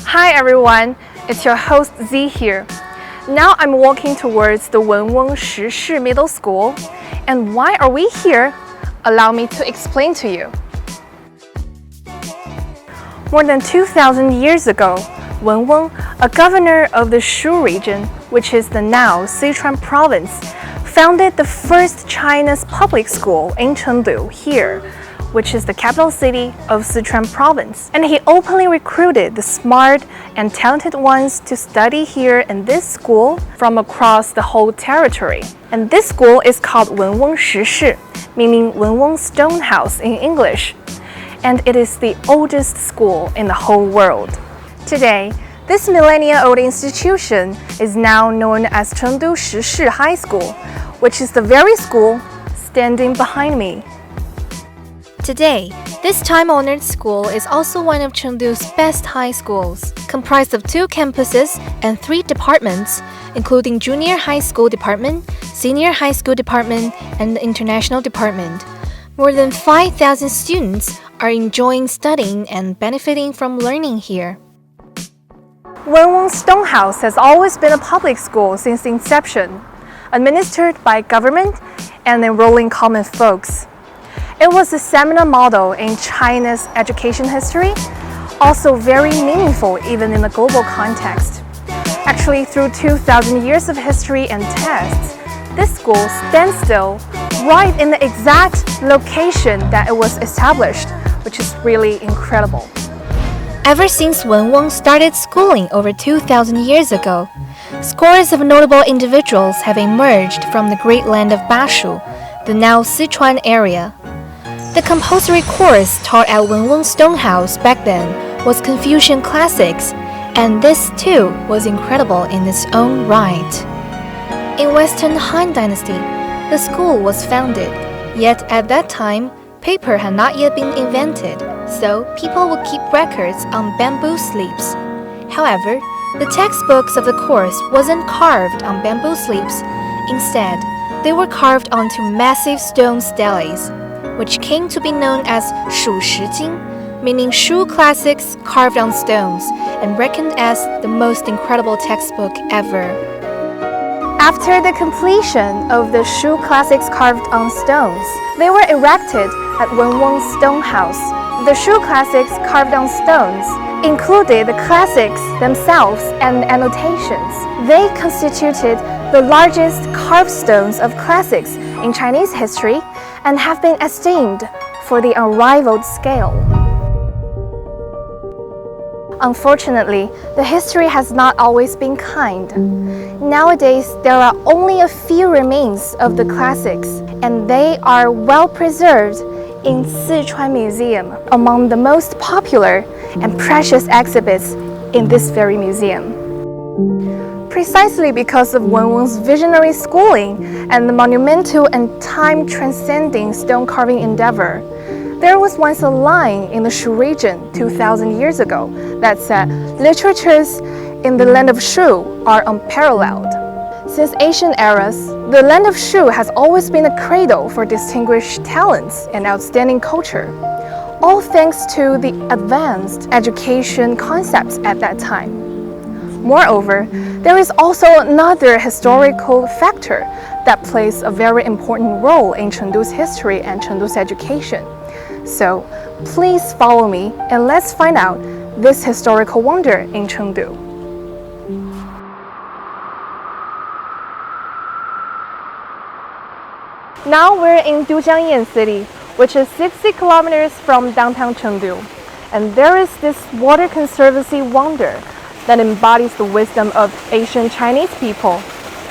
Hi everyone, it's your host Z here. Now I'm walking towards the Weng Shushi Middle School. And why are we here? Allow me to explain to you. More than 2,000 years ago, Weng, a governor of the Shu region, which is the now Sichuan province, founded the first Chinese public school in Chengdu here, which is the capital city of Sichuan province. And he openly recruited the smart and talented ones to study here in this school from across the whole territory. And this school is called Weng Shishi, meaning Weng Stone House in English. And it is the oldest school in the whole world. Today, this millennia-old institution is now known as Chengdu Shishi High School, which is the very school standing behind me. Today, this time-honored school is also one of Chengdu's best high schools, comprised of 2 campuses and 3 departments, including Junior High School Department, Senior High School Department, and the International Department. More than 5,000 students are enjoying studying and benefiting from learning here. Weng Stone House has always been a public school since inception, administered by government and enrolling common folks. It was a seminal model in China's education history, also very meaningful even in the global context. Actually, through 2,000 years of history and tests, this school stands still right in the exact location that it was established, which is really incredible. Ever since Weng started schooling over 2,000 years ago, scores of notable individuals have emerged from the great land of Bashu, the now Sichuan area. The compulsory course taught at Weng Stone House back then was Confucian Classics, and this too was incredible in its own right. In Western Han Dynasty, the school was founded, yet at that time, paper had not yet been invented, so people would keep records on bamboo sleeves. However, the textbooks of the course wasn't carved on bamboo sleeves. Instead, they were carved onto massive stone steles, which came to be known as Shushi, meaning Shu classics carved on stones, and reckoned as the most incredible textbook ever. After the completion of the Shu classics carved on stones, they were erected at Weng Stone House. The Shu classics carved on stones included the classics themselves and annotations. They constituted the largest carved stones of classics in Chinese history and have been esteemed for the unrivaled scale. Unfortunately, the history has not always been kind. Nowadays, there are only a few remains of the classics, and they are well preserved in Sichuan Museum, among the most popular and precious exhibits in this very museum. Precisely because of Weng's visionary schooling and the monumental and time-transcending stone carving endeavor, there was once a line in the Shu region 2,000 years ago that said, "Literatures in the land of Shu are unparalleled." Since ancient eras, the land of Shu has always been a cradle for distinguished talents and outstanding culture, all thanks to the advanced education concepts at that time. Moreover, there is also another historical factor that plays a very important role in Chengdu's history and Chengdu's education. So, please follow me and let's find out this historical wonder in Chengdu. Now we're in Dutyong-Yen city, which is 60 kilometers from downtown Chengdu. And there is this water conservancy wonder that embodies the wisdom of ancient Chinese people.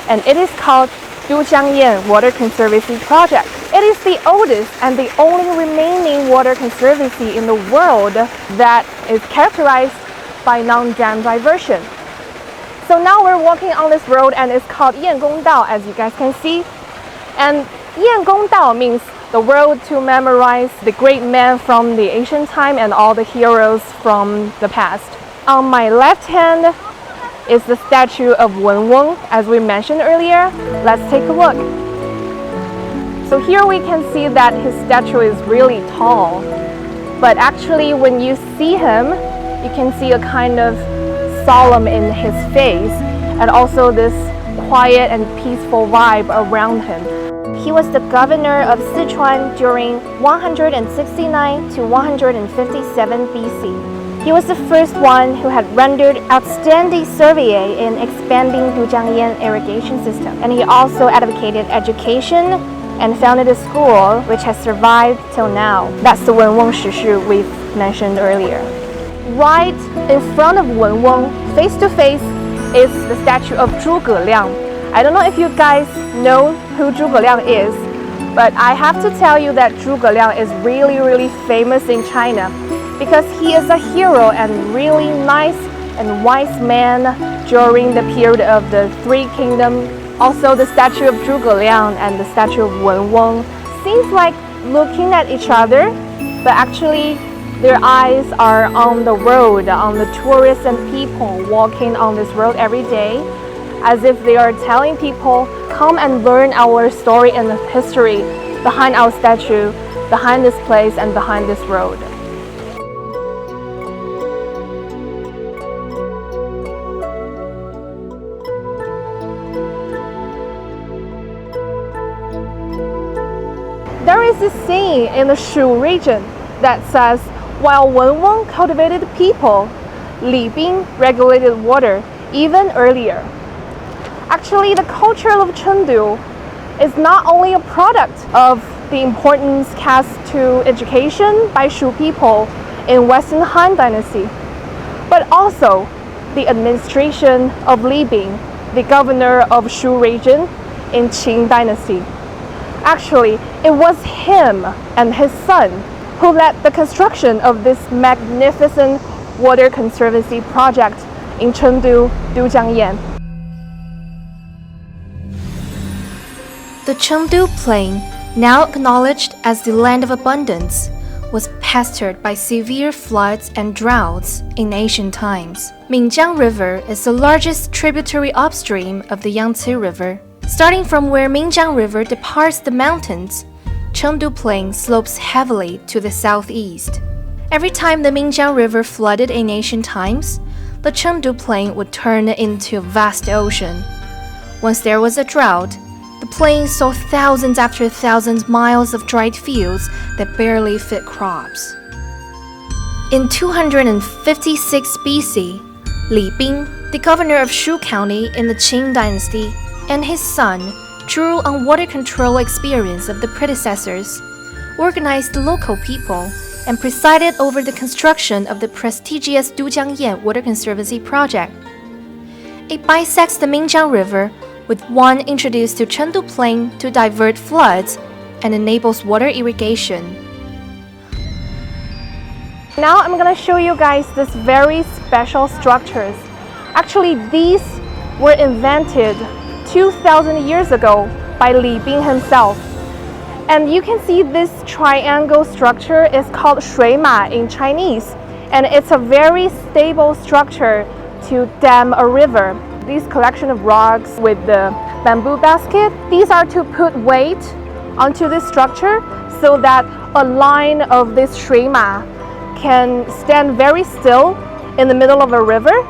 And it is called Dutyong-Yen Water Conservancy Project. It is the oldest and the only remaining water conservancy in the world that is characterized by non-dam diversion. So now we're walking on this road and it's called Yengongdao, as you guys can see. And Yengongdao means the road to memorize the great men from the ancient time and all the heroes from the past. On my left hand is the statue of Weng, as we mentioned earlier. Let's take a look. So here we can see that his statue is really tall, but actually when you see him, you can see a kind of solemn in his face, and also this quiet and peaceful vibe around him. He was the governor of Sichuan during 169 to 157 BC. He was the first one who had rendered outstanding survey in expanding Dutyong-Yen irrigation system. And he also advocated education and founded a school which has survived till now. That's the Wong Shushi we've mentioned earlier. Right in front of Wong, face to face, is the statue of Juguleon. I don't know if you guys know who Juguleon is, but I have to tell you that Juguleon is really famous in China because he is a hero and really nice and wise man during the period of the Three Kingdoms. Also, the statue of Juguleon and the statue of Weng seems like looking at each other, but actually their eyes are on the road, on the tourists and people walking on this road every day, as if they are telling people, come and learn our story and history behind our statue, behind this place and behind this road. There is a saying in the Shu region that says, while Weng cultivated people, Li Bing regulated water even earlier. Actually, the culture of Chengdu is not only a product of the importance cast to education by Shu people in Western Han Dynasty, but also the administration of Li Bing, the governor of Shu region in Qing Dynasty. Actually, it was him and his son who led the construction of this magnificent water conservancy project in Chengdu, Dutyong-Yen. The Chengdu Plain, now acknowledged as the land of abundance, was pestered by severe floods and droughts in ancient times. Minjang River is the largest tributary upstream of the Yangtze River. Starting from where Minjang River departs the mountains, Chengdu Plain slopes heavily to the southeast. Every time the Minjang River flooded in ancient times, the Chengdu Plain would turn into a vast ocean. Once there was a drought, the plain saw thousands after thousands miles of dried fields that barely fit crops. In 256 BC, Li Bing, the governor of Shu County in the Qing Dynasty, and his son drew on water control experience of the predecessors, organized the local people, and presided over the construction of the prestigious Dutyong-Yen Water Conservancy project. It bisects the Minjang River, with one introduced to Chengdu Plain to divert floods and enables water irrigation. Now I'm going to show you guys this very special structures. Actually, these were invented 2,000 years ago by Li Bing himself. And you can see this triangle structure is called shuima in Chinese, and it's a very stable structure to dam a river. These collection of rocks with the bamboo basket, these are to put weight onto this structure so that a line of this shuima can stand very still in the middle of a river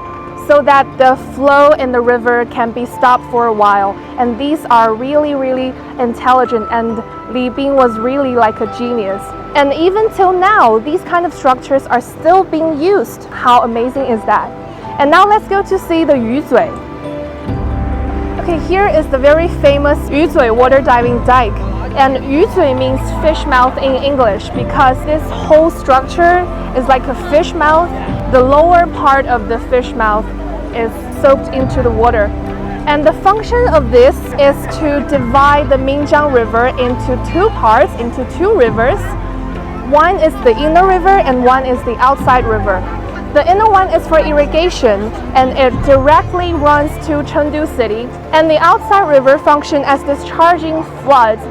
so that the flow in the river can be stopped for a while. And these are really intelligent, and Li Bing was really like a genius. And even till now, these kind of structures are still being used. How amazing is that? And now let's go to see the Yuzui. Okay, here is the very famous Yuzui water diving dike. And Yuzui means fish mouth in English because this whole structure is like a fish mouth. The lower part of the fish mouth is soaked into the water. And the function of this is to divide the Minjang River into two parts, into two rivers. One is the inner river and one is the outside river. The inner one is for irrigation and it directly runs to Chengdu city, and the outside river functions as discharging floods.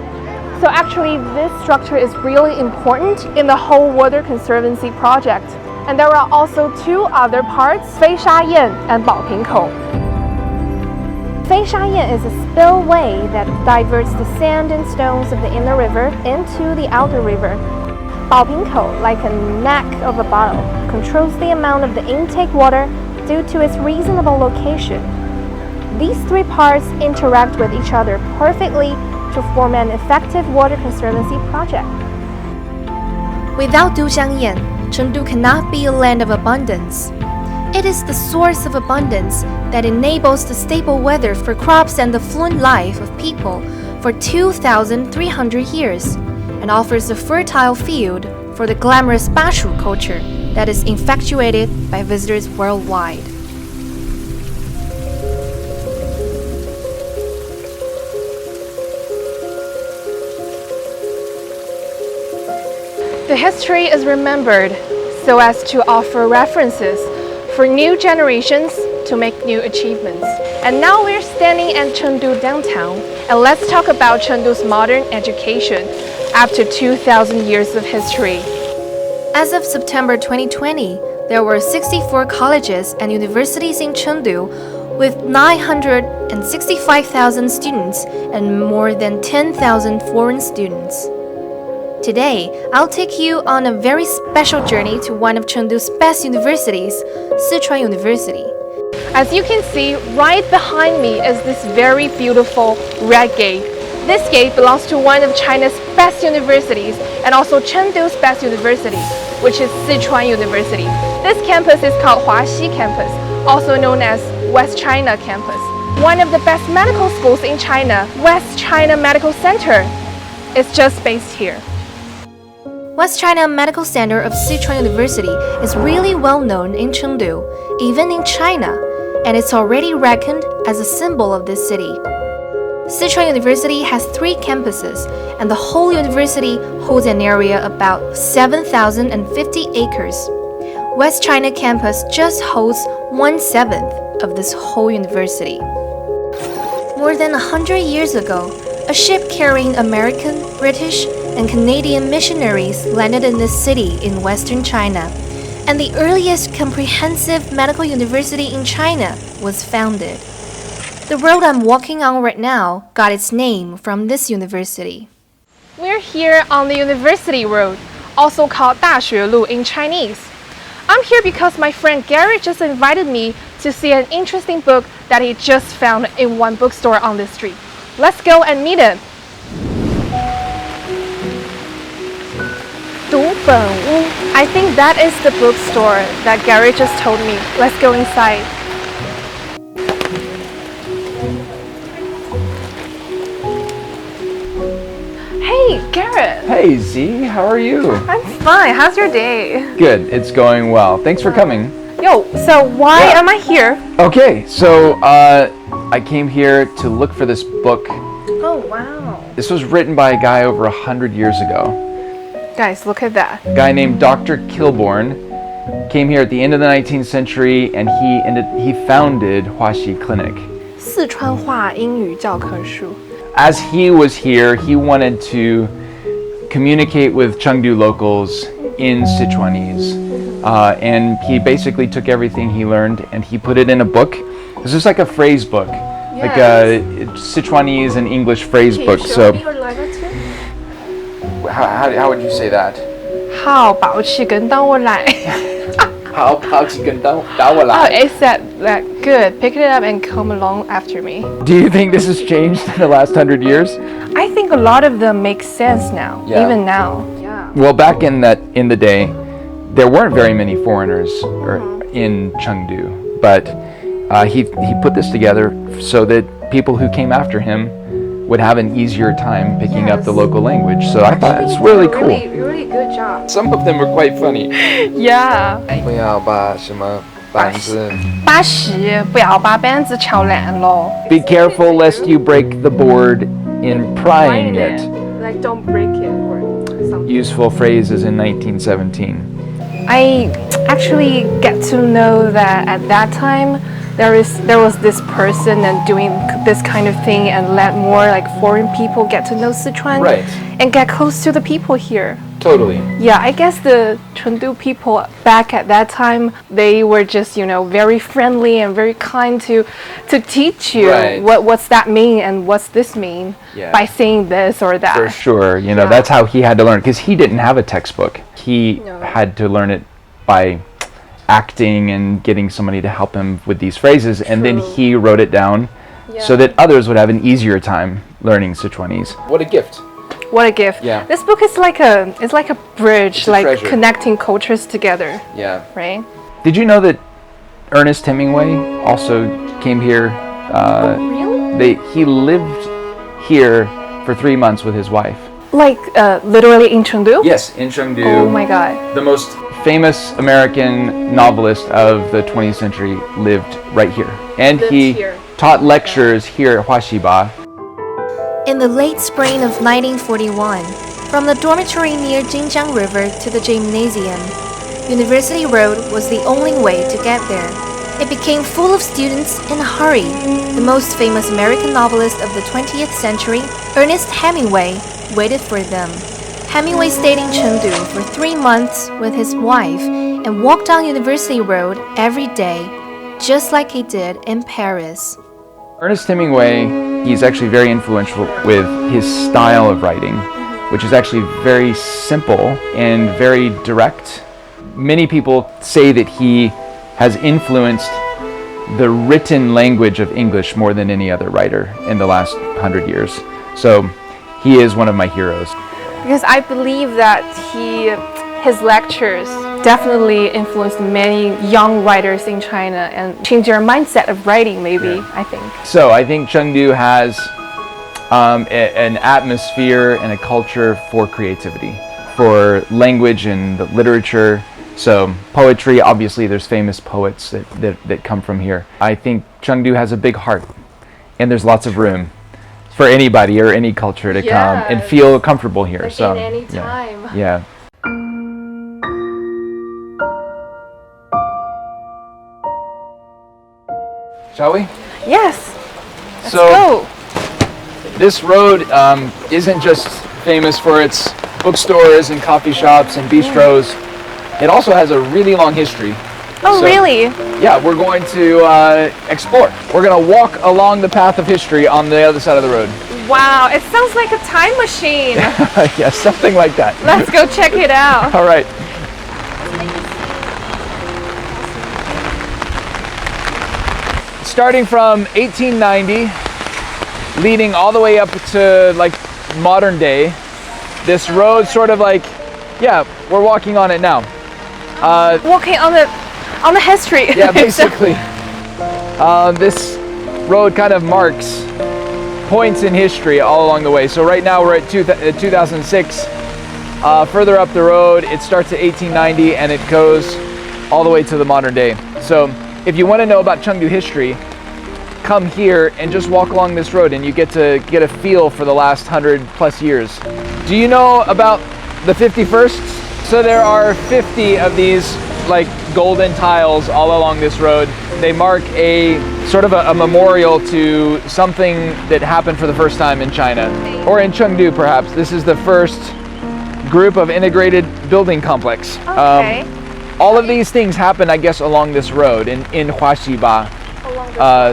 So actually this structure is really important in the whole water conservancy project. And there are also two other parts, Feisha-Yen and Baopingkou. Feisha-Yen is a spillway that diverts the sand and stones of the inner river into the outer river. Baopingkou, like a neck of a bottle, controls the amount of the intake water due to its reasonable location. These three parts interact with each other perfectly to form an effective water conservancy project. Without Dutyong-Yen, Chengdu cannot be a land of abundance. It is the source of abundance that enables the stable weather for crops and the fluent life of people for 2,300 years, and offers a fertile field for the glamorous Bashu culture that is infatuated by visitors worldwide. The history is remembered so as to offer references for new generations to make new achievements. And now we're standing at Chengdu downtown, and let's talk about Chengdu's modern education after 2,000 years of history. As of September 2020, there were 64 colleges and universities in Chengdu with 965,000 students and more than 10,000 foreign students. Today, I'll take you on a very special journey to one of Chengdu's best universities, Sichuan University. As you can see, right behind me is this very beautiful red gate. This gate belongs to one of China's best universities and also Chengdu's best university, which is Sichuan University. This campus is called Huaxi Campus, also known as West China Campus. One of the best medical schools in China, West China Medical Center, is just based here. West China Medical Center of Sichuan University is really well known in Chengdu, even in China, and it's already reckoned as a symbol of this city. Sichuan University has 3 campuses, and the whole university holds an area about 7,050 acres. West China campus just holds 1/7 of this whole university. More than 100 years ago, a ship carrying American, British, and Canadian missionaries landed in this city in western China, and the earliest comprehensive medical university in China was founded. The road I'm walking on right now got its name from this university. We're here on the University Road, also called 大学路 in Chinese. I'm here because my friend Garrett just invited me to see an interesting book that he just found in one bookstore on this street. Let's go and meet him. 读本屋 I think that is the bookstore that Garrett just told me. Let's go inside. Hey, Garrett. Hey Z, how are you? I'm fine. How's your day? Good, it's going well. Thanks for coming. Yo, so why am I here? Okay, so I came here to look for this book. Oh, wow. This was written by a guy over 100 years ago. Guys, look at that. A guy named Dr. Kilbourne came here at the end of the 19th century, and he founded Huaxi Clinic. 四川话英语教科书 As he was here, he wanted to communicate with Chengdu locals in Sichuanese. And he basically took everything he learned and he put it in a book. This is like a phrase book, like a Sichuanese and English phrase book. So, how would you say that? 好宝气跟到我来 Oh, it said that good. Pick it up and come along after me. Do you think this has changed in the last 100 years? I think a lot of them make sense now, Yeah. even now. Yeah. Well, back in the day, there weren't very many foreigners in Chengdu, but he put this together so that people who came after him would have an easier time picking up the local language. So I thought it's really cool. Really good job. Some of them were quite funny. Yeah. 不要把什么板子 80不要把板子敲烂了 Be careful lest you break the board in prying it. Like don't break it or something. Useful phrases in 1917. I actually get to know that at that time there was this person and doing this kind of thing and let more like foreign people get to know Sichuan Right. and get close to the people here. Totally. Yeah, I guess the Chengdu people back at that time, they were just, very friendly and very kind to teach you Right. what's that mean and what's this mean by saying this or that. For sure. That's how he had to learn, because he didn't have a textbook. He had to learn it by acting and getting somebody to help him with these phrases, and then he wrote it down so that others would have an easier time learning Sichuanese. What a gift. What a gift. Yeah. This book is like a bridge, It's a like treasure. connecting cultures together, Yeah. right? Did you know that Ernest Hemingway also came here? Really? He lived here for 3 months with his wife. Like literally in Chengdu? Yes, in Chengdu. Oh my god. The most famous American novelist of the 20th century lived right here. And Lived he here. taught lectures here at Huaxiba. In the late spring of 1941, from the dormitory near Minjang River to the gymnasium, University Road was the only way to get there. It became full of students in a hurry. The most famous American novelist of the 20th century, Ernest Hemingway, waited for them. Hemingway stayed in Chengdu for 3 months with his wife and walked down University Road every day, just like he did in Paris. Ernest Hemingway, he's actually very influential with his style of writing, which is actually very simple and very direct. Many people say that he has influenced the written language of English more than any other writer in the last 100 years. So he is one of my heroes. Because I believe that his lectures definitely influenced many young writers in China and changed their mindset of writing, maybe, I think. So I think Chengdu has an atmosphere and a culture for creativity, for language and literature. So poetry, obviously there's famous poets that come from here. I think Chengdu has a big heart, and there's lots of room for anybody or any culture to come and feel comfortable here. Like so in any yeah. time. Yeah. Shall we? Yes. Let's So go. this road isn't just famous for its bookstores and coffee shops and bistros. It also has a really long history. Oh, So, really? Yeah, we're going to explore. We're going to walk along the path of history on the other side of the road. Wow, it sounds like a time machine. Yeah, something like that. Let's go check it out. All right. Starting from 1890, leading all the way up to like modern day, this road sort of like, yeah, we're walking on it now. Walking on the history. Yeah, basically. This road kind of marks points in history all along the way. So right now we're at 2006. Further up the road, it starts at 1890 and it goes all the way to the modern day. So if you want to know about Chengdu history, come here and just walk along this road and you get to get a feel for the last 100 plus years. Do you know about the 51st? So there are 50 of these like golden tiles all along this road. They mark a sort of a memorial to something that happened for the first time in China, or in Chengdu perhaps. This is the first group of integrated building complex. Okay. All of these things happen, I guess, along this road in Huaxiba.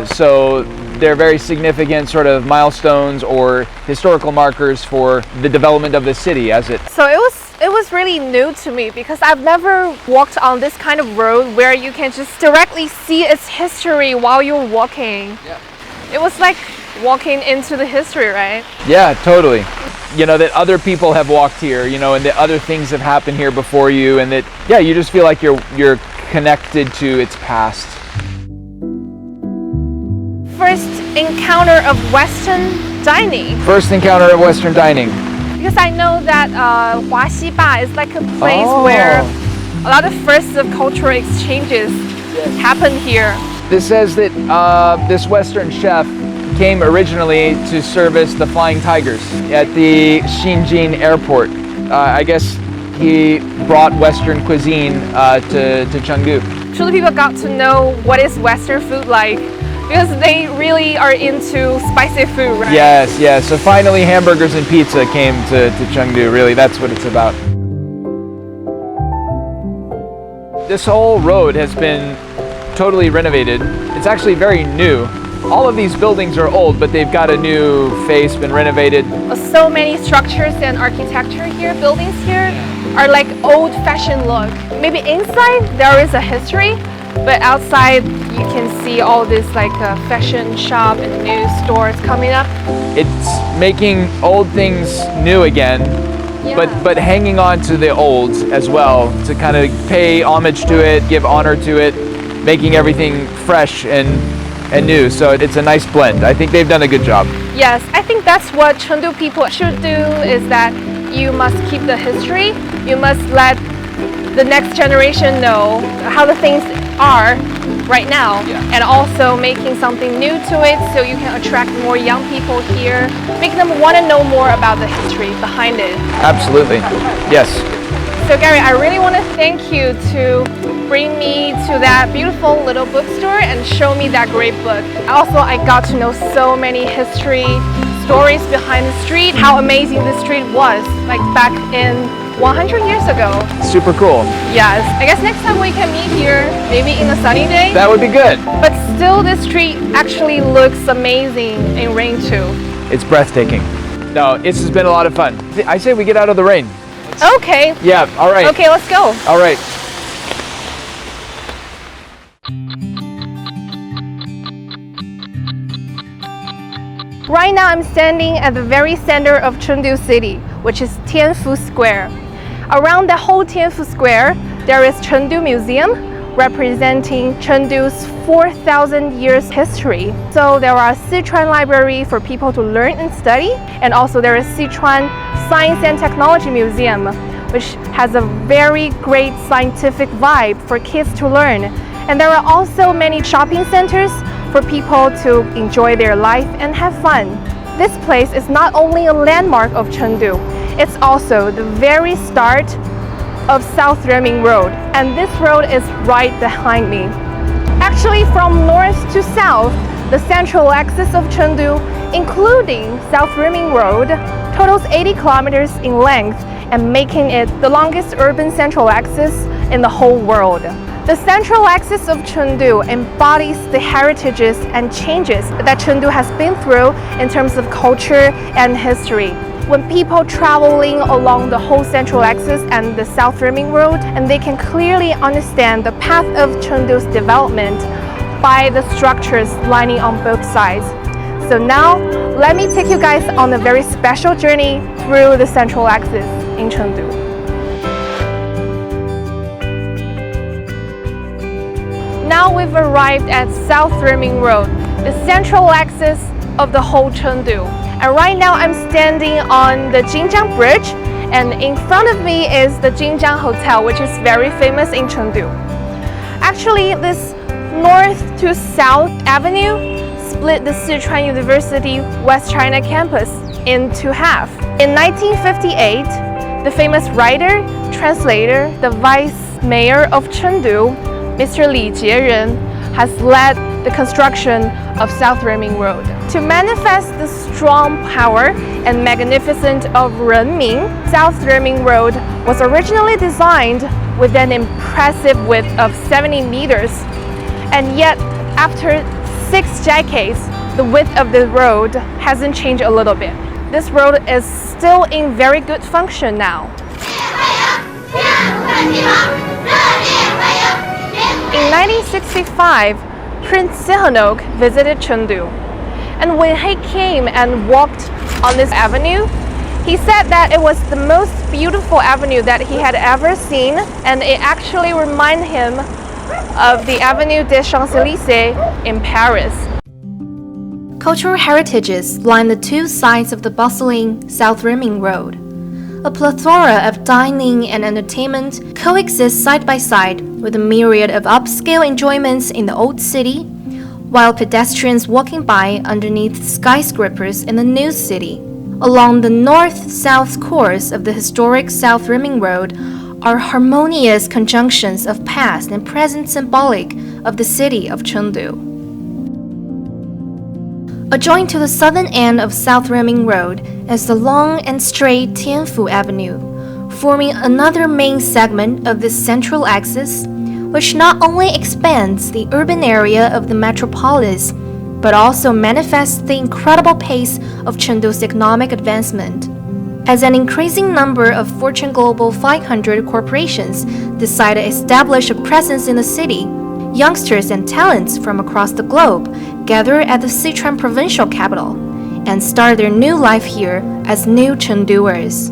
So they're very significant sort of milestones or historical markers for the development of the city as it. So it was really new to me because I've never walked on this kind of road where you can just directly see its history while you're walking. Yeah. It was like walking into the history, right? Yeah, totally. You know, that other people have walked here, you know, and that other things have happened here before you, and that, yeah, you just feel like you're connected to its past. First encounter of Western dining. First encounter of Western dining. Because I know that Huaxiba is like a place where a lot of first of cultural exchanges happen here. This says that this Western chef came originally to service the Flying Tigers at the Xinjiang airport. I guess he brought Western cuisine to Chengdu. Truly people got to know what is Western food like because they really are into spicy food, right? Yes, yes. So finally hamburgers and pizza came to Chengdu. Really, that's what it's about. This whole road has been totally renovated. It's actually very new. All of these buildings are old, but they've got a new face, been renovated. So many structures and architecture here, buildings here. are like old-fashioned look. Maybe inside there is a history, but outside you can see all this like fashion shop and new stores coming up. It's making old things new again, but hanging on to the old as well to kind of pay homage to it, give honor to it, making everything fresh and new. So it's a nice blend. I think they've done a good job. Yes, I think that's what Chengdu people should do, is that you must keep the history. You must let the next generation know how the things are right now, and also making something new to it so you can attract more young people here, make them want to know more about the history behind it. Absolutely. Yes. So Gary, I really want to thank you to bring me to that beautiful little bookstore and show me that great book. Also, I got to know so many history stories behind the street, how amazing the street was, like back in 100 years ago. Super cool. Yes, I guess next time we can meet here, maybe in a sunny day. That would be good. But still, this street actually looks amazing in rain too. It's breathtaking. No, this has been a lot of fun. I say we get out of the rain. Okay. Yeah, all right. Okay, let's go. All right. Right now I'm standing at the very center of Chengdu City, which is Tianfu Square. Around the whole Tianfu Square, there is Chengdu Museum, representing Chengdu's 4,000 years history. So there are Sichuan Library for people to learn and study, and also there is Sichuan Science and Technology Museum, which has a very great scientific vibe for kids to learn. And there are also many shopping centers for people to enjoy their life and have fun. This place is not only a landmark of Chengdu, it's also the very start of South Renmin Road, and this road is right behind me. Actually, from north to south, the central axis of Chengdu, including South Renmin Road, totals 80 kilometers in length and making it the longest urban central axis in the whole world. The central axis of Chengdu embodies the heritages and changes that Chengdu has been through in terms of culture and history. When people traveling along the whole central axis and the South Renmin Road, and they can clearly understand the path of Chengdu's development by the structures lining on both sides. So now, let me take you guys on a very special journey through the central axis in Chengdu. Now we've arrived at South Renmin Road, the central axis of the whole Chengdu. And right now I'm standing on the Jinjiang Bridge, and in front of me is the Jinjiang Hotel, which is very famous in Chengdu. Actually, this north to south avenue split the Sichuan University West China campus into half. In 1958, the famous writer, translator, the vice mayor of Chengdu, Mr. Li Jieren, has led the construction of South Renmin Road. To manifest the strong power and magnificence of Renmin, South Renmin Road was originally designed with an impressive width of 70 meters. And yet, after 6 decades, the width of the road hasn't changed a little bit. This road is still in very good function now. In 1965, Prince Sihanouk visited Chengdu. And when he came and walked on this avenue, he said that it was the most beautiful avenue that he had ever seen, and it actually reminded him of the Avenue des Champs-Élysées in Paris. Cultural heritages line the two sides of the bustling South Renmin Road. A plethora of dining and entertainment coexist side by side with a myriad of upscale enjoyments in the old city, while pedestrians walking by underneath skyscrapers in the new city. Along the north-south course of the historic South Renmin Road are harmonious conjunctions of past and present symbolic of the city of Chengdu. Adjoined to the southern end of South Renmin Road is the long and straight Tianfu Avenue, forming another main segment of this central axis, which not only expands the urban area of the metropolis, but also manifests the incredible pace of Chengdu's economic advancement. as an increasing number of Fortune Global 500 corporations decide to establish a presence in the city, youngsters and talents from across the globe gather at the Sichuan provincial capital and start their new life here as new Chengduers.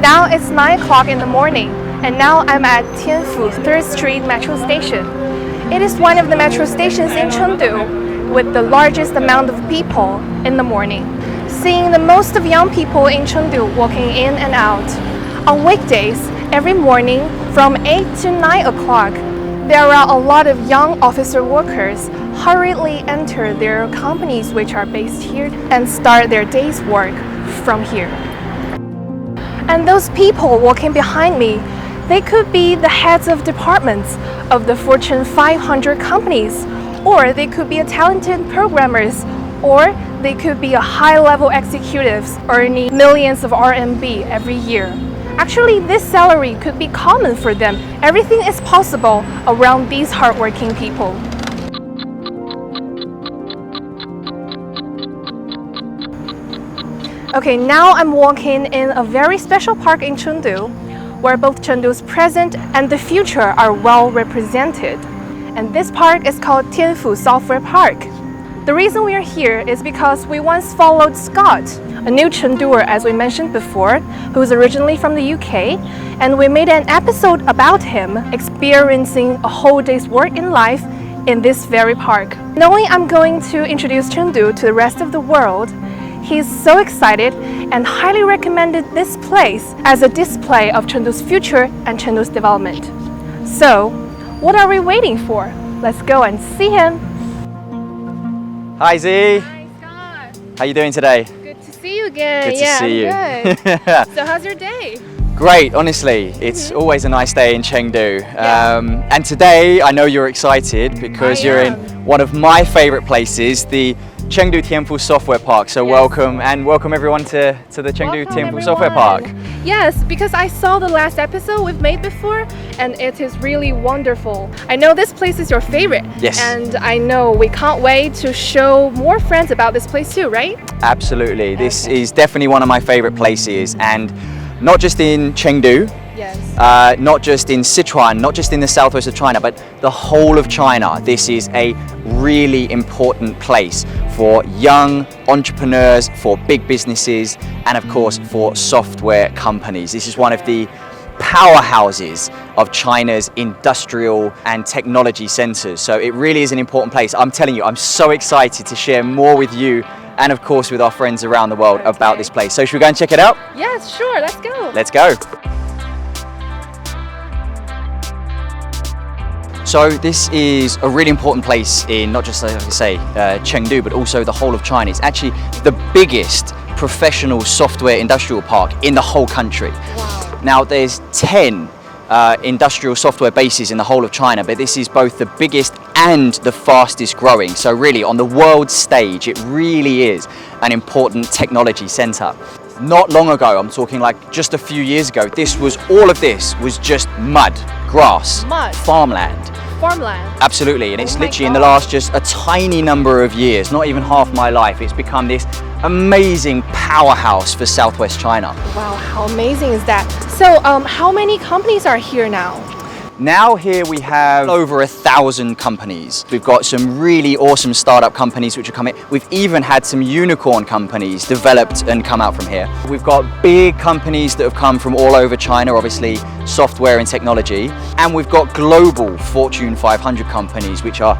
Now it's 9 o'clock in the morning, and now I'm at Tianfu 3rd Street Metro Station. It is one of the metro stations in Chengdu with the largest amount of people in the morning, seeing the most of young people in Chengdu walking in and out. On weekdays, every morning from 8 to 9 o'clock, there are a lot of young officer workers hurriedly enter their companies which are based here and start their day's work from here. And those people walking behind me, they could be the heads of departments of the Fortune 500 companies, or they could be talented programmers, or they could be a high-level executives earning millions of RMB every year. Actually, this salary could be common for them. Everything is possible around these hardworking people. Okay, now I'm walking in a very special park in Chengdu, where both Chengdu's present and the future are well represented. And this park is called Tianfu Software Park. The reason we are here is because we once followed Scott, a new Chengduer as we mentioned before, who is originally from the UK, and we made an episode about him experiencing a whole day's work in life in this very park. Knowing I'm going to introduce Chengdu to the rest of the world, he's so excited and highly recommended this place as a display of Chengdu's future and Chengdu's development. So, what are we waiting for? Let's go and see him. Hi Z, Hi Scott. how you doing today? Good to see you again. Good to see you. I'm good. So how's your day? Great, honestly, it's always a nice day in Chengdu. And today I know you're excited because you're in one of my favorite places, the Chengdu Tianful Software Park. So welcome everyone to the Chengdu Tianful Software Park. Yes, because I saw the last episode we've made before and it is really wonderful. I know this place is your favorite. Yes. And I know we can't wait to show more friends about this place too, right? Absolutely, this is definitely one of my favorite places, and not just in Chengdu, Yes. not just in Sichuan, not just in the southwest of China, but the whole of China. This is a really important place for young entrepreneurs, for big businesses, and of course for software companies. This is one of the powerhouses of China's industrial and technology centers. So it really is an important place. I'm telling you, I'm so excited to share more with you and of course with our friends around the world about this place. So should we go and check it out? Yes, sure, let's go. Let's go. So this is a really important place in not just, like I say, Chengdu, but also the whole of China. It's actually the biggest professional software industrial park in the whole country. Wow. Now there's 10 industrial software bases in the whole of China, but this is both the biggest and the fastest growing. So really on the world stage, it really is an important technology center. Not long ago, I'm talking like just a few years ago, all of this was just mud, grass, Mud. farmland. Farmland. Absolutely, and it's Oh my literally in the God. last just a tiny number of years, not even half my life, it's become this amazing powerhouse for Southwest China. Wow, how amazing is that? So, how many companies are here now? Now here we have over 1,000 companies. We've got some really awesome startup companies which are coming. We've even had some unicorn companies developed and come out from here. We've got big companies that have come from all over China, obviously software and technology. And we've got global Fortune 500 companies which are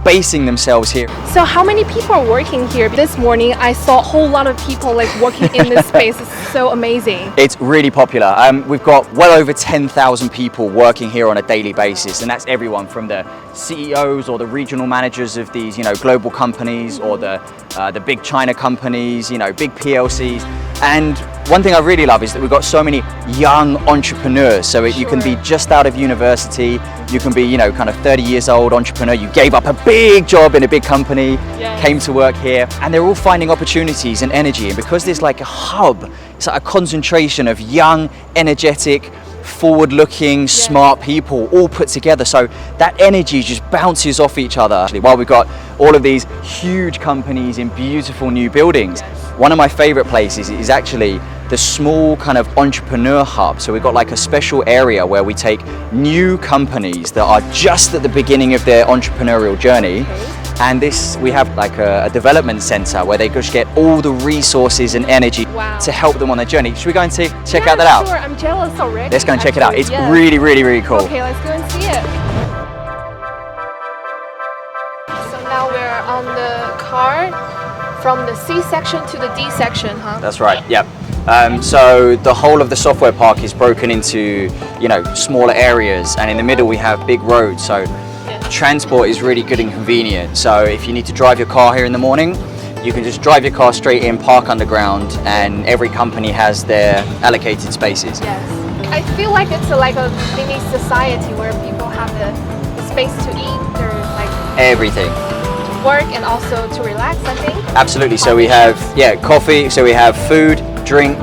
basing themselves here. So how many people are working here? This morning I saw a whole lot of people like working in this space. It's so amazing. It's really popular. We've got well over 10,000 people working here on a daily basis, and that's everyone from the CEOs or the regional managers of these, global companies, or the big China companies, big PLCs. And one thing I really love is that we've got so many young entrepreneurs. So you can be just out of university, you can be, kind of 30 years old entrepreneur, you gave up a big job in a big company, came to work here, and they're all finding opportunities and energy. And because there's like a hub, it's like a concentration of young, energetic, forward-looking, smart people all put together. So that energy just bounces off each other. While we've got all of these huge companies in beautiful new buildings, one of my favorite places is actually the small kind of entrepreneur hub. So we've got like a special area where we take new companies that are just at the beginning of their entrepreneurial journey. And this, we have like a development center where they just get all the resources and energy to help them on their journey. Should we go and check out that out? Sure, I'm jealous already. Let's go and check it out. It's really, really, really cool. Okay, let's go and see it. So now we're on the car from the C section to the D section, huh? That's right, yep. So the whole of the software park is broken into, smaller areas, and in the middle we have big roads. So transport is really good and convenient. So if you need to drive your car here in the morning, you can just drive your car straight in, park underground, and every company has their allocated spaces. Yes. I feel like it's like a mini society where people have the space to eat, or like Everything. to work and also to relax, I think. Absolutely. So we have coffee. So we have food, drink,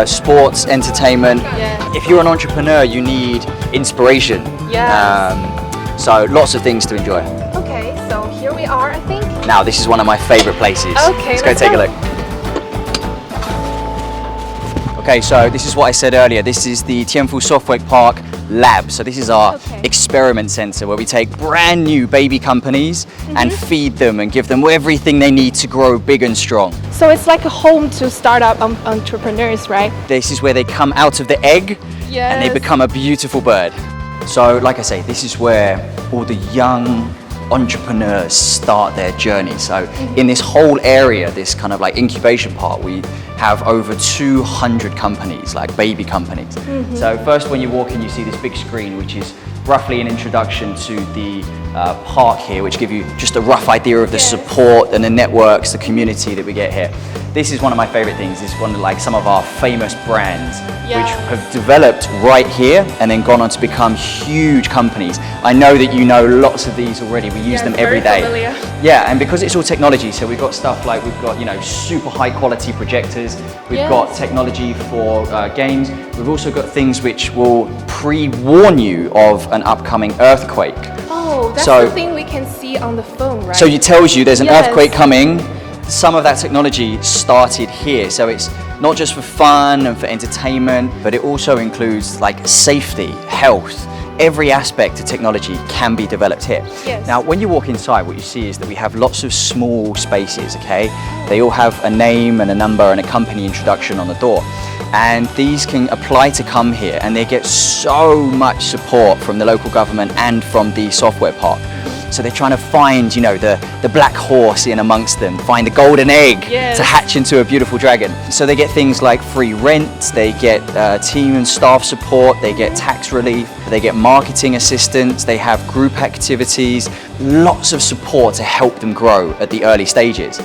sports, entertainment. Yeah. If you're an entrepreneur, you need inspiration. Yes. So lots of things to enjoy. Okay, so here we are, I think. Now this is one of my favorite places. Okay, let's go take a look. Okay, so this is what I said earlier. This is the Tianful Software Park Lab. So this is our experiment center where we take brand new baby companies and feed them and give them everything they need to grow big and strong. So it's like a home to startup entrepreneurs, right? This is where they come out of the egg and they become a beautiful bird. So like I say, this is where all the young entrepreneurs start their journey. So in this whole area, this kind of like incubation part, we have over 200 companies, like baby companies. So first when you walk in, you see this big screen, which is roughly an introduction to the park here, which give you just a rough idea of the support and the networks, the community that we get here. This is one of my favorite things. It's one of like some of our famous brands which have developed right here and then gone on to become huge companies. I know that you know lots of these already. We use them every day. Familiar. Yeah, and because it's all technology, so we've got stuff like we've got super high quality projectors. We've got technology for games. We've also got things which will pre-warn you of an upcoming earthquake. Oh, that's So- the thing we can see on the phone, right? So it tells you there's an earthquake coming. Some of that technology started here, so it's not just for fun and for entertainment, but it also includes like safety, health. Every aspect of technology can be developed here. Yes. Now, when you walk inside, what you see is that we have lots of small spaces, okay? They all have a name and a number and a company introduction on the door. And these can apply to come here, and they get so much support from the local government and from the software park. So they're trying to find, the black horse in amongst them, find the golden egg to hatch into a beautiful dragon. So they get things like free rent, they get team and staff support, they get tax relief, they get marketing assistance, they have group activities, lots of support to help them grow at the early stages.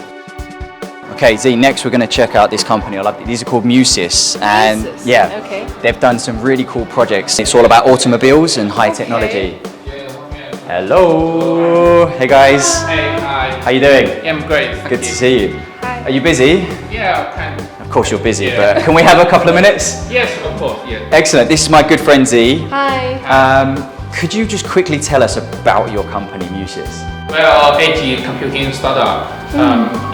Okay, Z, next we're going to check out this company. I love it. These are called Mucis, and they've done some really cool projects. It's all about automobiles and high technology. Hello. Hey guys. Hey, hi. How you doing? Yeah, I'm great. Good to see you. Hi. Are you busy? Yeah, kind of. Of course you're busy, but can we have a couple of minutes? Yes, of course, yeah. Excellent. This is my good friend Z. Hi. Could you just quickly tell us about your company, Mucis? Well, edge computing startup.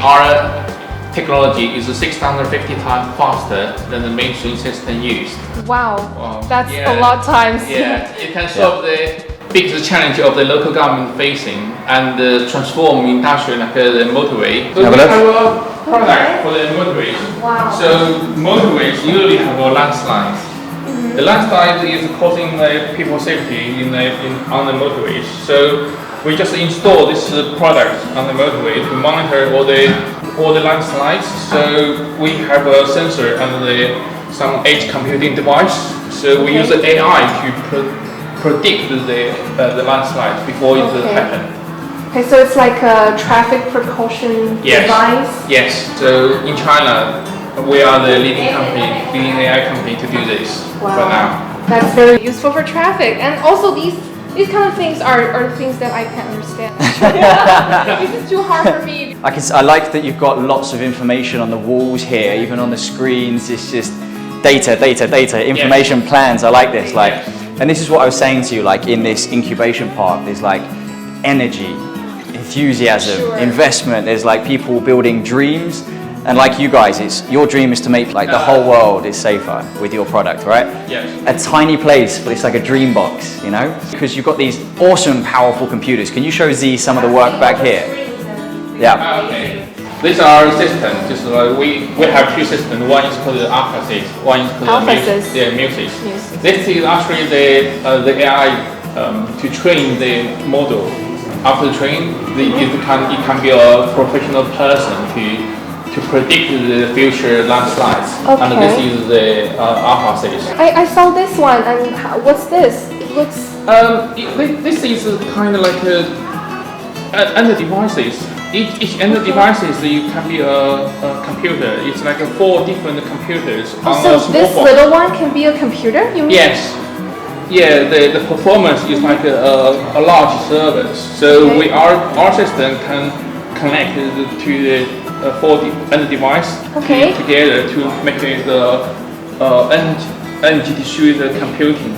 Our technology is 650 times faster than the mainstream system used. Wow. That's a lot of times. Yeah, it can solve the biggest challenge of the local government facing and transform industry like the motorway. So we have a product for the motorways. Wow. So motorways usually have a landslide. The landslide is causing people safety on the motorways. So we just install this product on the motorway to monitor all the landslides. So we have a sensor and some edge computing device. So we use the AI to predict the landslide before it happens. Okay, so it's like a traffic precaution device? Yes. So in China, we are the leading AI company to do this right now. That's very useful for traffic. And also these kind of things are things that I can't understand. This is too hard for me. I like that you've got lots of information on the walls here, even on the screens. data, information plans. I like this. Like, and this is what I was saying to you. Like in this incubation park, there's like energy, enthusiasm, investment. There's like people building dreams. And like you guys, it's your dream is to make like the whole world is safer with your product, right? Yes. A tiny place, but it's like a dream box, you know? Because you've got these awesome, powerful computers. Can you show Z some of the work back here? Yeah. Okay. These are systems. Just we have two systems. One is called the Alpha Sys. One is called the Mucis. This is actually the AI to train the model. After training, it can be a professional person to predict the future landslides. Okay. And this is the Alpha Sys. I saw this one, and what's this? It looks. This is kind of like under devices. Each under devices you can be a computer. It's like 4 different computers on So a small this box. little one can be a computer? You mean? Yes. Yeah, the performance is like a large service. So our system can connect to the 4 end device together to make the energy distributed computing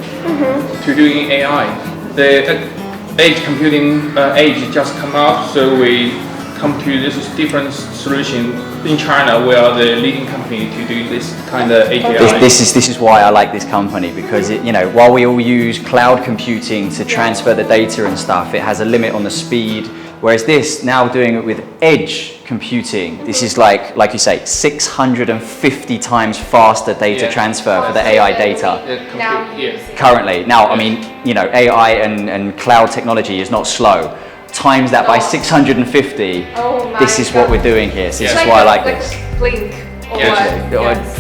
to doing AI. The edge computing age just come out, so we come to this different solution in China. We are the leading company to do this kind of API. This is why I like this company, because it, you know, while we all use cloud computing to transfer the data and stuff, it has a limit on the speed. Whereas this, now doing it with edge computing, this is like you say, 650 times faster data transfer for the AI data. Currently, now I mean, you know, AI and cloud technology is not slow. Times that by 650. This is what we're doing here. So this is why I like this. Blink.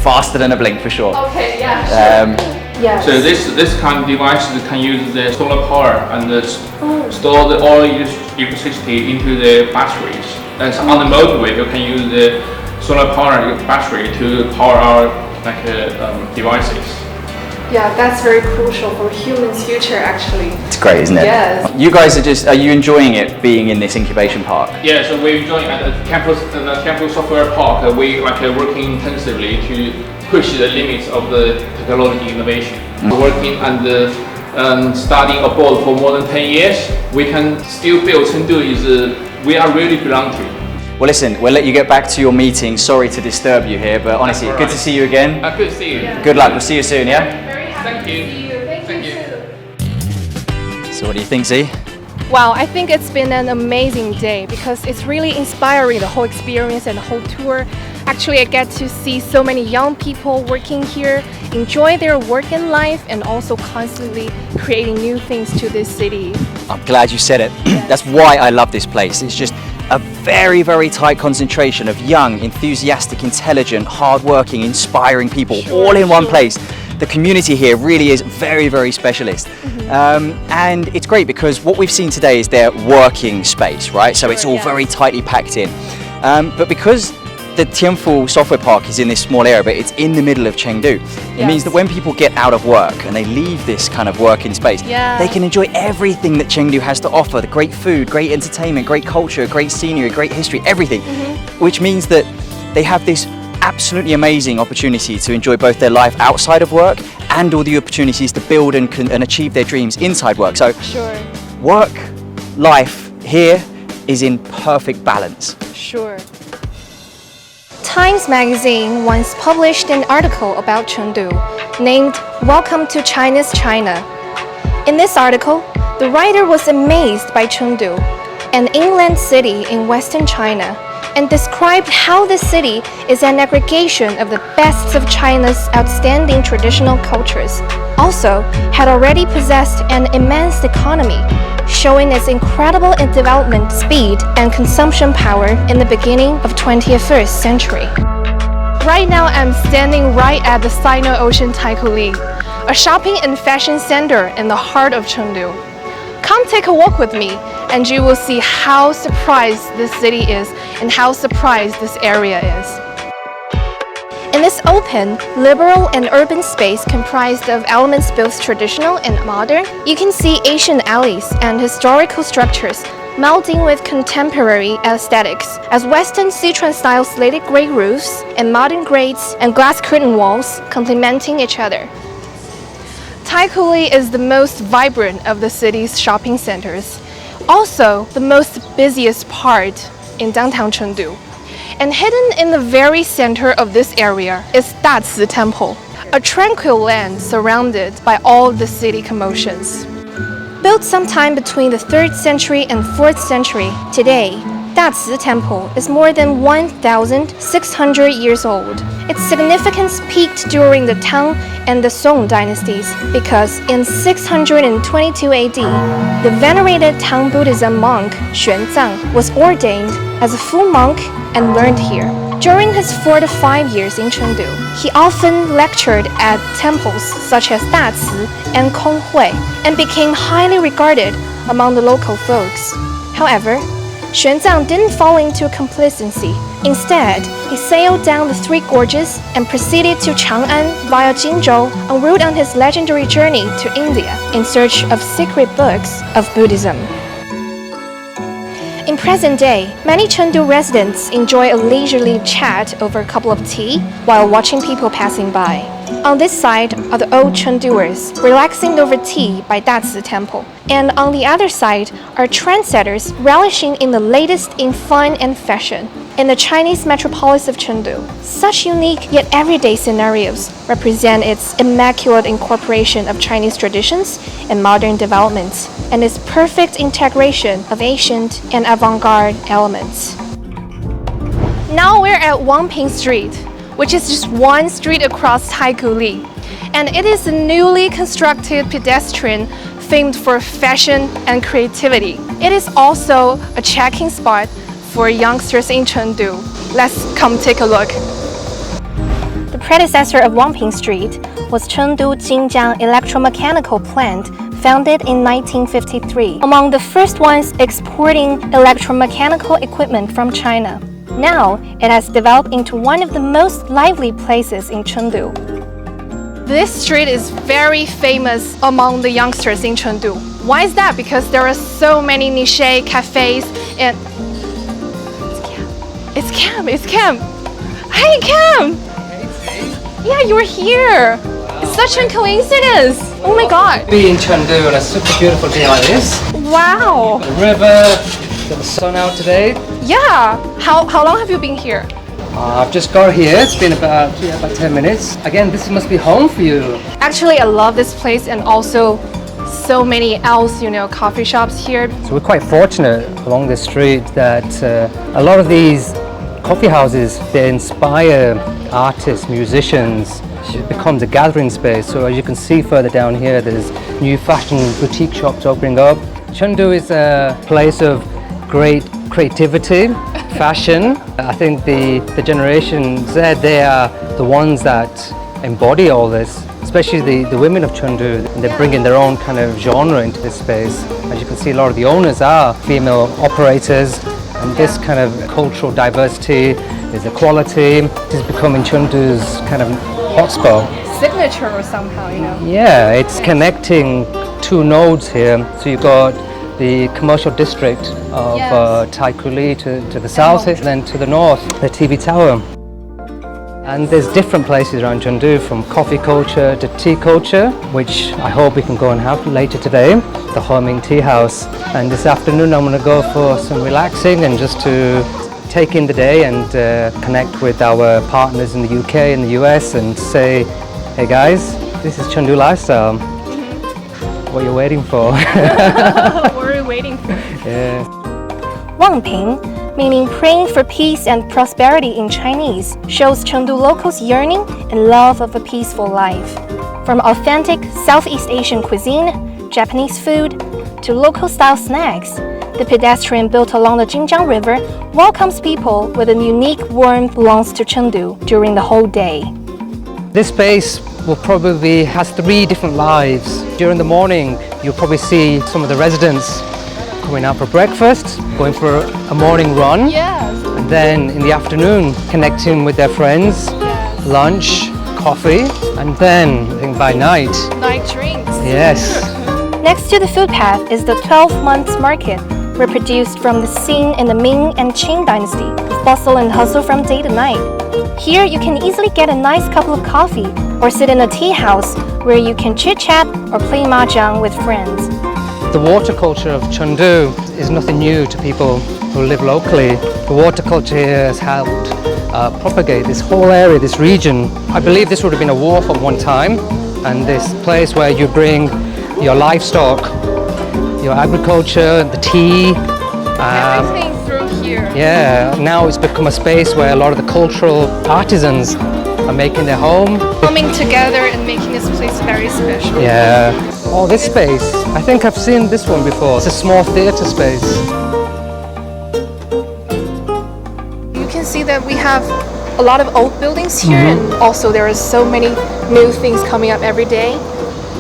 Faster than a blink for sure. Okay, yeah. Yes. So this kind of device can use the solar power and store the all electricity into the batteries. And on the motorway, you can use the solar power battery to power our devices. Yeah, that's very crucial for humans' future, actually. It's great, isn't it? Yes. You guys are you enjoying it being in this incubation park? Yeah, so we're enjoying at the Tianful Software Park. We working intensively to push the limits of the technology innovation. Working and studying abroad for more than 10 years, we can still build Chengdu we are really belong to. Well, listen, we'll let you get back to your meeting. Sorry to disturb you here, but honestly, good to see you again. Good to see you. Good luck. We'll see you soon, yeah? Thank you. Thank you. So what do you think, Z? Wow, I think it's been an amazing day because it's really inspiring, the whole experience and the whole tour. Actually, I get to see so many young people working here, enjoy their work and life, and also constantly creating new things to this city. I'm glad you said it. That's why I love this place. It's just a very, very tight concentration of young, enthusiastic, intelligent, hardworking, inspiring people all in one place. The community here really is very, very specialist. And it's great because what we've seen today is their working space, right? So it's all very tightly packed in. But because the Tianful Software Park is in this small area, but it's in the middle of Chengdu. It means that when people get out of work and they leave this kind of working space, they can enjoy everything that Chengdu has to offer. The great food, great entertainment, great culture, great scenery, great history, everything. Which means that they have this absolutely amazing opportunity to enjoy both their life outside of work and all the opportunities to build and achieve their dreams inside work. So work, life here is in perfect balance. Sure. Times magazine once published an article about Chengdu named Welcome to China's China. In this article, the writer was amazed by Chengdu, an inland city in western China, and described how the city is an aggregation of the best of China's outstanding traditional cultures. Also, had already possessed an immense economy, showing its incredible development speed and consumption power in the beginning of 21st century. Right now, I'm standing right at the Sino-Ocean Taikoo, a shopping and fashion center in the heart of Chengdu. Come take a walk with me, and you will see how surprised this city is and how surprised this area is. In this open, liberal, and urban space comprised of elements both traditional and modern, you can see ancient alleys and historical structures melding with contemporary aesthetics, as Western Sichuan-style slated grey roofs and modern grates and glass curtain walls complementing each other. Taikuli is the most vibrant of the city's shopping centers, also the most busiest part in downtown Chengdu. And hidden in the very center of this area is Daci Temple, a tranquil land surrounded by all the city commotions. Built sometime between the 3rd century and 4th century, today, Daci Temple is more than 1,600 years old. Its significance peaked during the Tang and the Song dynasties because in 622 AD, the venerated Tang Buddhism monk Xuanzang was ordained as a full monk and learned here. During his 4 to 5 years in Chengdu, he often lectured at temples such as Daci and Konghui and became highly regarded among the local folks. However, Xuanzang didn't fall into complacency. Instead, he sailed down the Three Gorges and proceeded to Chang'an via Jingzhou en route on his legendary journey to India in search of secret books of Buddhism. In present day, many Chengdu residents enjoy a leisurely chat over a cup of tea while watching people passing by. On this side are the old Chengduers, relaxing over tea by Daci Temple. And on the other side are trendsetters relishing in the latest in fun and fashion in the Chinese metropolis of Chengdu. Such unique yet everyday scenarios represent its immaculate incorporation of Chinese traditions and modern developments, and its perfect integration of ancient and avant-garde elements. Now we're at Wangping Street, which is just one street across Taikuli, and it is a newly constructed pedestrian famed for fashion and creativity. It is also a check-in spot for youngsters in Chengdu. Let's come take a look. The predecessor of Wangping Street was Chengdu Jinjiang Electromechanical Plant, founded in 1953, among the first ones exporting electromechanical equipment from China. Now, it has developed into one of the most lively places in Chengdu. This street is very famous among the youngsters in Chengdu. Why is that? Because there are so many niche cafes and... It's Cam! Hey Cam! Yeah, you're here! It's such a coincidence! Oh my god! Be in Chengdu on a super beautiful day like this. Wow! The river, got the sun out today. Yeah! How long have you been here? I've just got here, it's been about 10 minutes. Again, this must be home for you. Actually, I love this place and also so many else, coffee shops here. So we're quite fortunate along this street that a lot of these coffee houses, they inspire artists, musicians. It becomes a gathering space. So as you can see further down here, there's new fashion boutique shops opening up. Chengdu is a place of great creativity, fashion. I think the Generation Z, they are the ones that embody all this, especially the women of Chengdu. They're bringing their own kind of genre into this space. As you can see, a lot of the owners are female operators, and this kind of cultural diversity, is equality, is becoming Chengdu's kind of hotspot. Signature or somehow, Yeah, it's connecting two nodes here. So you've got the commercial district of Taikuli to the south, and then to the north, the TV tower. And there's different places around Chengdu, from coffee culture to tea culture, which I hope we can go and have later today, the Heming Tea House. And this afternoon I'm going to go for some relaxing and just to take in the day and connect with our partners in the UK and the US and say, hey guys, this is Chengdu lifestyle. What are you waiting for? What are you waiting for? Yeah. Wangping, meaning praying for peace and prosperity in Chinese, shows Chengdu locals' yearning and love of a peaceful life. From authentic Southeast Asian cuisine, Japanese food, to local-style snacks, the pedestrian built along the Minjang River welcomes people with a unique warmth belongs to Chengdu during the whole day. This space will probably has 3 different lives. During the morning, you'll probably see some of the residents going out for breakfast, going for a morning run. Yes. And then in the afternoon, connecting with their friends, lunch, coffee, and then I think by night. Night drinks. Yes. Next to the footpath is the 12 Months Market, reproduced from the scene in the Ming and Qing dynasty, bustle and hustle from day to night. Here, you can easily get a nice cup of coffee or sit in a tea house where you can chit-chat or play mahjong with friends. The water culture of Chengdu is nothing new to people who live locally. The water culture here has helped propagate this whole area, this region. I believe this would have been a wharf at one time, and this place where you bring your livestock, your agriculture, the tea. Everything through here. Yeah, now it's become a space where a lot of the cultural artisans are making their home. Coming together and making this place very special. Yeah. Oh, this space. I think I've seen this one before. It's a small theatre space. You can see that we have a lot of old buildings here, and also there are so many new things coming up every day.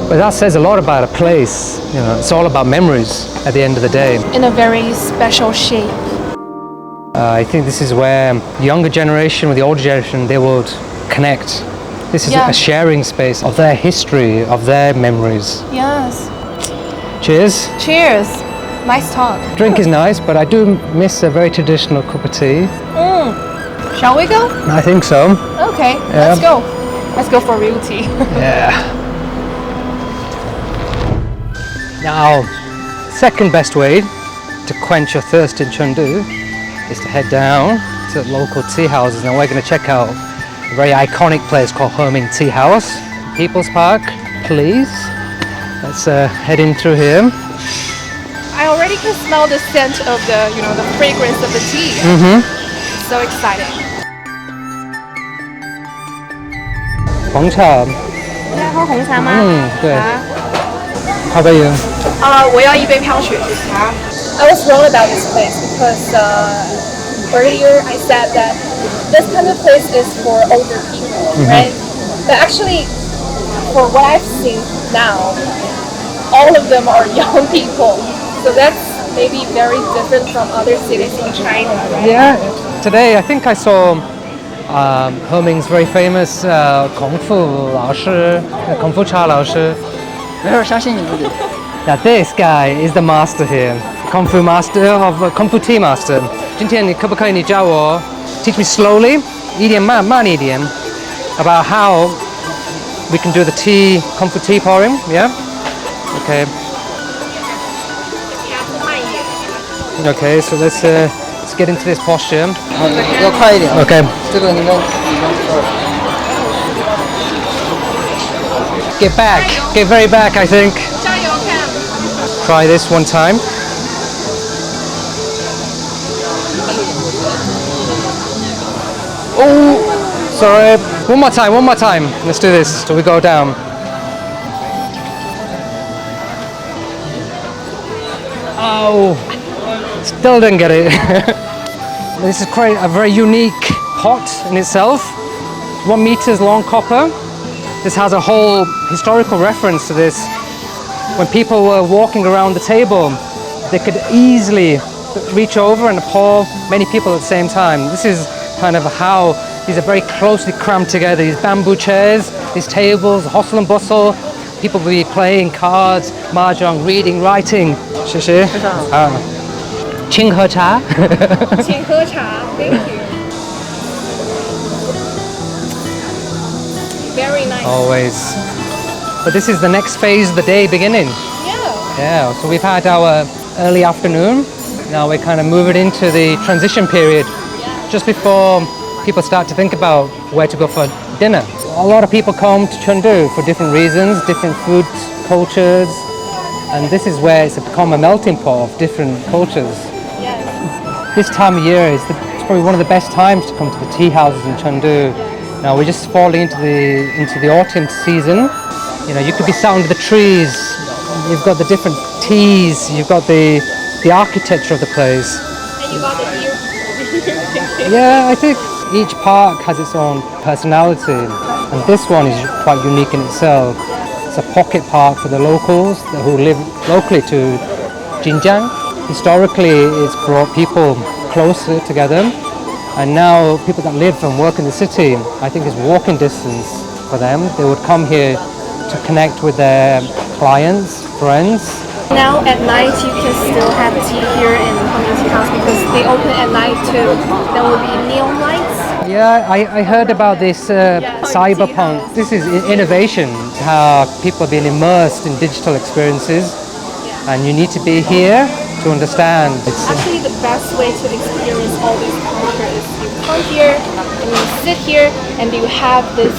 But that says a lot about a place. You know, it's all about memories at the end of the day. In a very special shape. I think this is where the younger generation with the older generation, they would connect. This is Yeah. a sharing space of their history, of their memories. Yes. Cheers. Cheers. Nice talk. Drink is nice, but I do miss a very traditional cup of tea. Shall we go? I think so. Okay, Yeah. let's go. Let's go for real tea. Yeah. Now, second best way to quench your thirst in Chengdu is to head down to local tea houses. Now we're going to check out a very iconic place called Heming Tea House, People's Park. Please, let's head in through here. I already can smell the scent of the fragrance of the tea. It's so exciting. 红茶。要喝红茶吗？对。How about you? 我要一杯飘雪茶。I was wrong about this place because earlier I said that this kind of place is for older people, right? But actually, for what I've seen now, all of them are young people. So that's maybe very different from other cities in China, right? Yeah. Today I think I saw Heming's very famous Kung Fu 老师, Kung Fu Cha 老师. Now this guy is the master here, Kung Fu master of Kung Fu tea master. 今天你可不可以你教我 teach me slowly, 一点慢一点 about how we can do the tea, Kung Fu tea pouring, yeah? Okay. Okay, so let's get into this posture. 要快一点。 Okay. 这个你们 Get back, get very back, I think. 加油看！ Try this one time. Oh, sorry. One more time. Let's do this till we go down. Oh, still didn't get it. This is quite a very unique pot in itself. 1 meters long copper. This has a whole historical reference to this. When people were walking around the table, they could easily reach over and pour many people at the same time. This is kind of how these are very closely crammed together. These bamboo chairs, these tables, hustle and bustle. People will be playing cards, mahjong, reading, writing. Shushi. 请喝茶。请喝茶 ，Thank you. Very nice. Always. But this is the next phase of the day beginning. Yeah. Yeah, so we've had our early afternoon. Now we're kind of moving into the transition period, just before people start to think about where to go for dinner. A lot of people come to Chengdu for different reasons, different food cultures, and this is where it's become a melting pot of different cultures. Yes. This time of year is it's probably one of the best times to come to the tea houses in Chengdu. Now we're just falling into the autumn season. You know, you could be sat under the trees. You've got the different teas. You've got the architecture of the place. And you got the deer. Yeah, I think each park has its own personality, and this one is quite unique in itself. It's a pocket park for the locals who live locally to Xinjiang. Historically, it's brought people closer together, and now people that live and work in the city, I think it's walking distance for them. They would come here to connect with their clients, friends. Now at night you can still have tea here in because they open at night too. There will be neon lights. Yeah, I heard about this cyberpunk. This is innovation, how people are being immersed in digital experiences, and you need to be here to understand. It's Actually, the best way to experience all these culture is you come here and you sit here and you have this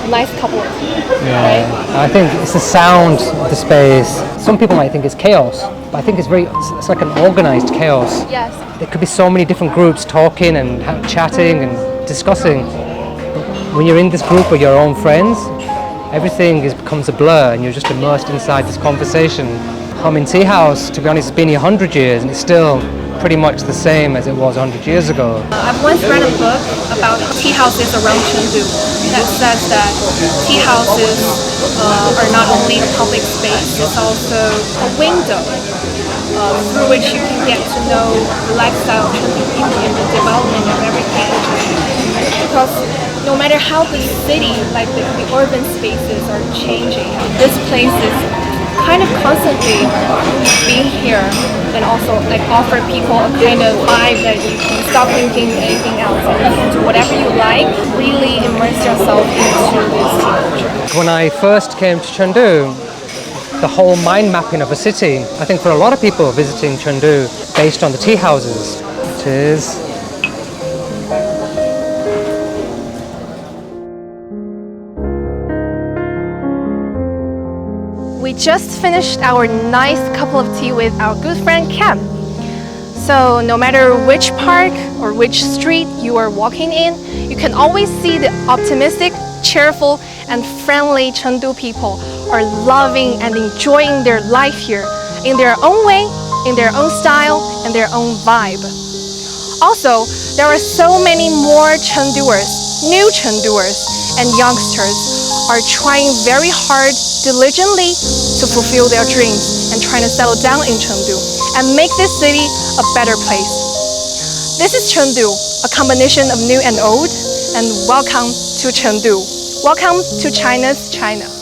nice cup of tea, right? I think it's the sound of the space. Some people might think it's chaos, but I think it's like an organized chaos. Yes. There could be so many different groups talking and chatting and discussing. But when you're in this group with your own friends, everything becomes a blur and you're just immersed inside this conversation. Humming Tea House, to be honest, it's been here 100 years and it's still pretty much the same as it was 100 years ago. I've once read a book about tea houses around Chengdu that says that tea houses are not only a public space, it's also a window through which you can get to know the lifestyle of Chengdu people and the development of everything. Because no matter how the city, like the urban spaces are changing, this place is kind of constantly being here and also like offer people a kind of vibe that you can stop thinking anything else and you can do whatever you like, really immerse yourself into this culture. When I first came to Chengdu, the whole mind mapping of a city, I think for a lot of people visiting Chengdu, based on the tea houses, cheers. We just finished our nice cup of tea with our good friend Cam. So no matter which park or which street you are walking in, you can always see the optimistic, cheerful, and friendly Chengdu people are loving and enjoying their life here in their own way, in their own style, and their own vibe. Also, there are so many more Chengduers, new Chengduers, and youngsters are trying very hard, diligently to fulfill their dreams and trying to settle down in Chengdu and make this city a better place. This is Chengdu, a combination of new and old, and welcome to Chengdu. Welcome to China's China.